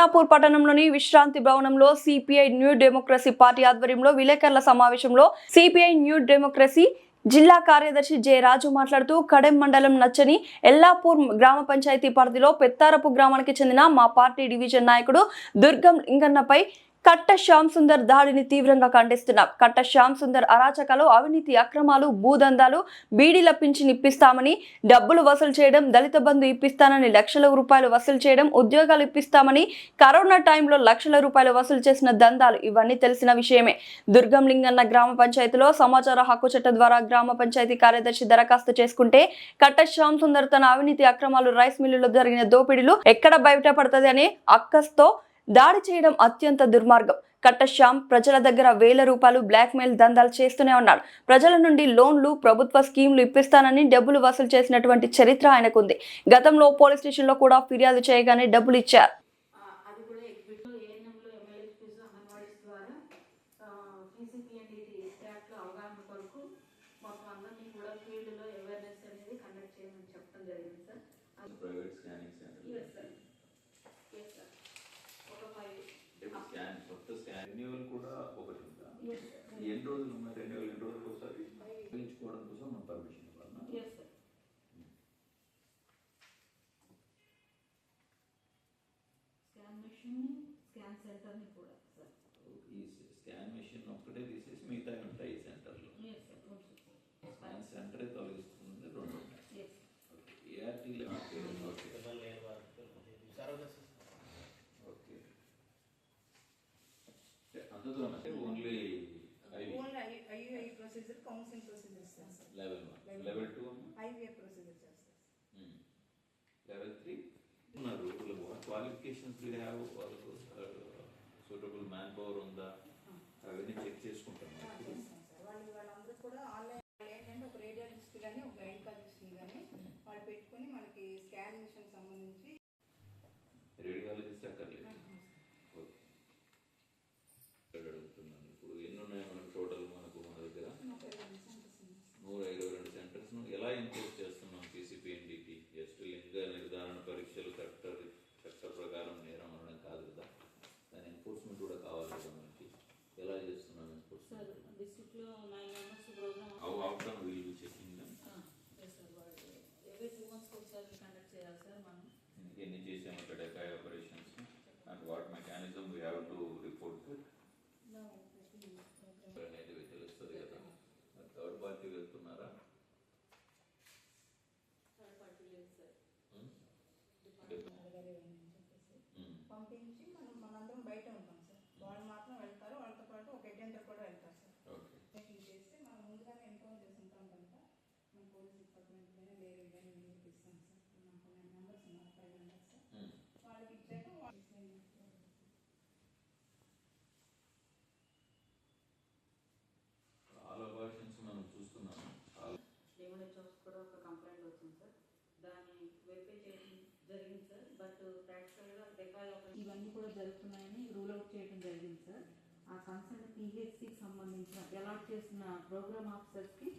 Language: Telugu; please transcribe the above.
అమలాపూర్ పట్టణంలోని విశ్రాంతి భవనంలో సిపిఐ న్యూ డెమోక్రసీ పార్టీ ఆధ్వర్యంలో విలేకరుల సమావేశంలో సిపిఐ న్యూ డెమోక్రసీ జిల్లా కార్యదర్శి జె రాజు మాట్లాడుతూ కడెం మండలం నచ్చని ఎల్లాపూర్ గ్రామ పంచాయతీ పరిధిలో పెత్తారపు గ్రామానికి చెందిన మా పార్టీ డివిజన్ నాయకుడు దుర్గం లింగన్నపై కట్ట శ్యామ్ సుందర్ దాడిని తీవ్రంగా ఖండిస్తున్నాం. కట్ట శ్యామ్ సుందర్ అరాచకాలు, అవినీతి, అక్రమాలు, భూదందాలు, బీడీల పింఛన్ ఇప్పిస్తామని డబ్బులు వసూలు చేయడం, దళిత బంధు ఇప్పిస్తానని లక్షల రూపాయలు వసూలు చేయడం, ఉద్యోగాలు ఇప్పిస్తామని కరోనా టైంలో లక్షల రూపాయలు వసూలు చేసిన దందాలు ఇవన్నీ తెలిసిన విషయమే. దుర్గం లింగన్న గ్రామ పంచాయతీలో సమాచార హక్కు చట్టం ద్వారా గ్రామ పంచాయతీ కార్యదర్శి దరఖాస్తు చేసుకుంటే కట్ట శ్యామ్ సుందర్ తన అవినీతి, అక్రమాలు, రైస్ మిల్లులో జరిగిన దోపిడీలు ఎక్కడ బయటపడుతుంది అనే అక్కస్తో దాడి చేయడం అత్యంత దుర్మార్గం. కట్ట శ్యామ్ ప్రజల దగ్గర వేల రూపాయలు బ్లాక్ మెయిల్ దందాలు చేస్తూనే ఉన్నాడు. ప్రజల నుండి లోన్లు, ప్రభుత్వ స్కీమ్లు ఇప్పిస్తానని డబ్బులు వసూలు చేసినటువంటి చరిత్ర ఆయనకుంది. గతంలో పోలీస్ స్టేషన్లో కూడా ఫిర్యాదు చేయగానే డబ్బులు ఇచ్చారు. రెన్యువల్ కూడా ఒకటి ఉందా? ఎన్ని రోజులు ఉన్న రెన్యువల్ ఎన్ని రోజులకు ఒకసారి పెంచుకోవడం కోసం మనం పర్మిషన్ ఇవ్వాలన్నా? స్కాన్ మెషిన్, స్కాన్ సెంటర్ని కూడా సార్. ఈ స్కాన్ మెషిన్ ఒక్కటే తీసేసి మిగతా ఉంటాయి ఈ సెంటర్లో. స్కాన్ సెంటరే తొలగిస్తుంది, రెండు ఉన్నాయి. ఏఆర్టీలో only IVI procedure, counselling procedure sir. Level 2 IVI procedure చేస్తారు. లెవెల్ 3 ఉన్నారు. క్వాలిఫికేషన్స్ హ్యావ్, వాళ్ళకు సూటబుల్ మ్యాన్ పవర్ ఉందా అవన్నీ చెక్ చేసుకుంటాం. వాళ్ళందరూ కూడా ఆన్లైన్ ఏంటంటే ఒక రేడియాలజిస్ట్ కానీ ఒక గైనకాలజిస్ట్ కానీ వాళ్ళు పెట్టుకొని మనకి స్కాన్ మిషన్ సంబంధించి రేడియాలజిస్ట్ అక్కర్లేదు. అడుగుతున్నాను ఇప్పుడు ఎన్ని ఉన్నాయి మనకు టోటల్? మనకు మన దగ్గర 152 సెంటర్స్ ను ఎలా ఎంకరేజ్ చేస్తున్నాం? పీసీపీఎన్డీటీ జస్ట్ లింగ నిర్ధారణ పరీక్షలు చట్ట ప్రకారం నేరం అనడం కాదు కదా, దాని ఎన్ఫోర్స్మెంట్ కూడా కావాలి కదా మనకి. ఎలా చేస్తున్నాం enforcement? Outcome will be checking ఎన్ని చేసాము ఇక్కడ decoy operations and what mechanism we have to report అనేది తెలుస్తుంది కదా. థర్డ్ పార్టీ వెళ్తున్నారా? పంపించి మనందరం బయట ఉంటాం సార్. వాళ్ళు మాత్రం వెళ్తారు, వాళ్ళతో పాటు ఒక అటెండర్ కూడా వెళ్తారు సార్. చెకింగ్ చేస్తే మనం ముందుగానే ఇన్ఫార్మ్ చేసి ఉంటాం కనుక మన పోలీస్ డిపార్ట్మెంట్లోనే వేరే విధంగా మీకు ఇస్తాం సార్. నాకు 9 మెంబర్స్ ఉన్నారు, 5 మెంబర్స్ వాళ్ళకి ఇచ్చాక చాలా వర్షన్స్ మనం చూస్తున్నాము. కూడా ఒక కంప్లైంట్ వచ్చింది సార్. దాన్ని వెరిఫై చేయడం జరిగింది సార్. బట్ ప్రాక్టికల్గా డెకాయ్ ఇవన్నీ కూడా జరుగుతున్నాయని రూల్ అవుట్ చేయడం జరిగింది సార్. ఆ కన్సర్న్ పిహెచ్సికి సంబంధించిన అలాట్ చేసిన ప్రోగ్రామ్ ఆఫీసర్స్కి